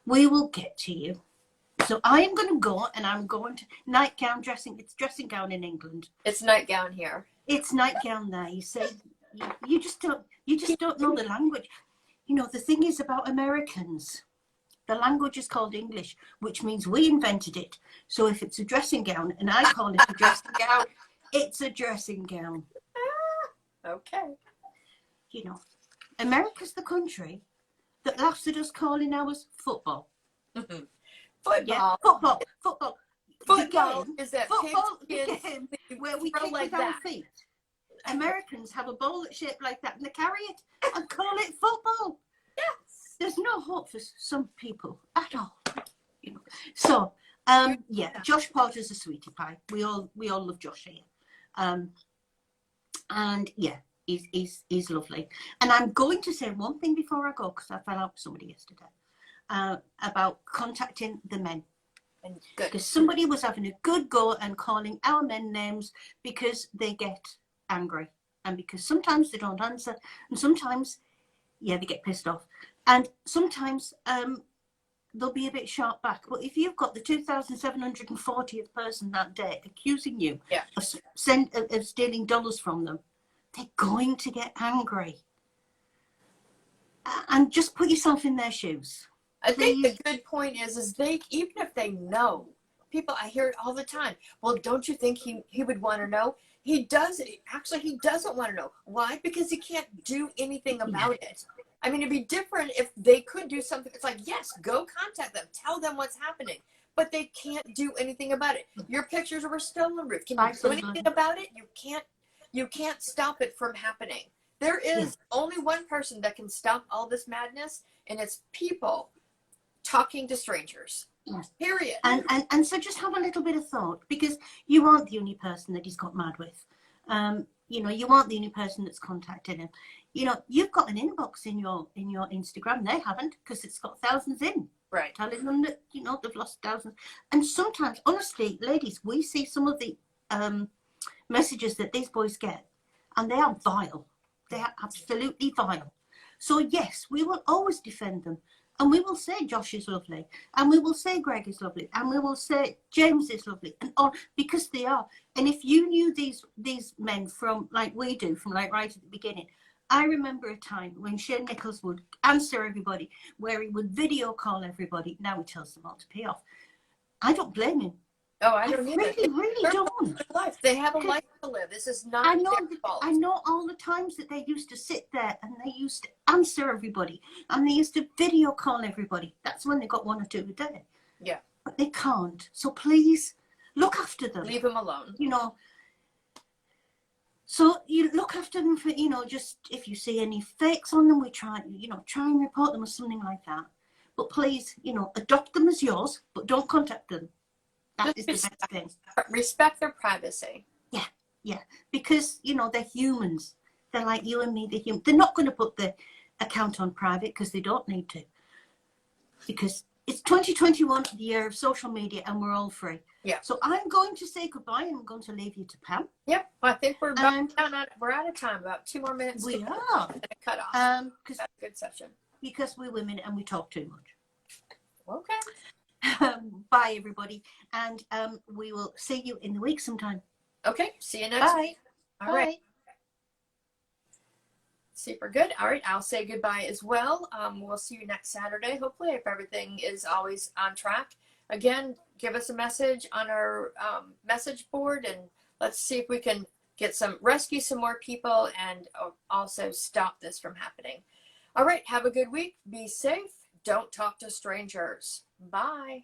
we will get to you. So I am going to go, and I'm going to nightgown dressing. It's dressing gown in England. It's nightgown here. It's nightgown there. You say you just don't know the language. You know, the thing is about Americans, the language is called English, which means we invented it. So if it's a dressing gown and I call it a dressing gown, it's a dressing gown. Okay. You know, America's the country that laughs at us calling ours football. Mm-hmm. Football. Yeah, football. Football is that football, the pigskin game where we throw kick like with our that. feet. Americans have a ball that's shaped like that, and they carry it and call it football. Yes. There's no hope for some people at all. You know. So yeah, Josh Porter's a sweetie pie. We all love Josh here. And yeah, he's lovely. And I'm going to say one thing before I go, because I fell out with somebody yesterday, about contacting the men. Because somebody was having a good go and calling our men names because they get angry, and because sometimes they don't answer, and sometimes, yeah, they get pissed off, and sometimes they'll be a bit sharp back. But if you've got the 2,740th person that day accusing you of stealing dollars from them, they're going to get angry. And just put yourself in their shoes. I think the good point is they, even if they know, people, I hear it all the time. Well, don't you think he would want to know? He does. Actually, he doesn't want to know. Why? Because he can't do anything about it. I mean, it'd be different if they could do something. It's like, yes, go contact them. Tell them what's happening. But they can't do anything about it. Your pictures were stolen, Ruth. Can you do anything about it? You can't stop it from happening. There is only one person that can stop all this madness, and it's people talking to strangers. Period. And so just have a little bit of thought, because you aren't the only person that he's got mad with. You know, you aren't the only person that's contacted him. You know, you've got an inbox in your Instagram. They haven't, because it's got thousands in. Right. Telling them that, you know, they've lost thousands. And sometimes, honestly, ladies, we see some of the messages that these boys get, and they are vile. They are absolutely vile. So yes, we will always defend them. And we will say Josh is lovely, and we will say Greg is lovely, and we will say James is lovely, and all, because they are. And if you knew these men from, like we do, from like right at the beginning, I remember a time when Shane Nichols would answer everybody, where he would video call everybody. Now he tells them all to pay off. I don't blame him. Oh, I don't either. Really don't. Life. They have a life to live. This is not their fault. I know all the times that they used to sit there and they used to answer everybody, and they used to video call everybody. That's when they got 1 or 2 a day. Yeah. But they can't. So please look after them. Leave them alone. You know. So you look after them for, you know, just if you see any fakes on them, we try and report them or something like that. But please, you know, adopt them as yours, but don't contact them. That is the best thing. Respect their privacy. Yeah, because, you know, they're humans. They're like you and me, they're human. They're not going to put the account on private because they don't need to. Because it's 2021, the year of social media, and we're all free. Yeah. So I'm going to say goodbye, and I'm going to leave you to Pam. Yep. Well, I think we're we're out of time. About 2 more minutes. We are. Cut off. That's a good session. Because we're women and we talk too much. Okay. Bye, everybody. And we will see you in the week sometime. Okay. See you next week. All right. Bye. Super good. All right. I'll say goodbye as well. We'll see you next Saturday, hopefully, if everything is always on track. Again, give us a message on our message board, and let's see if we can rescue some more people, and also stop this from happening. All right. Have a good week. Be safe. Don't talk to strangers. Bye.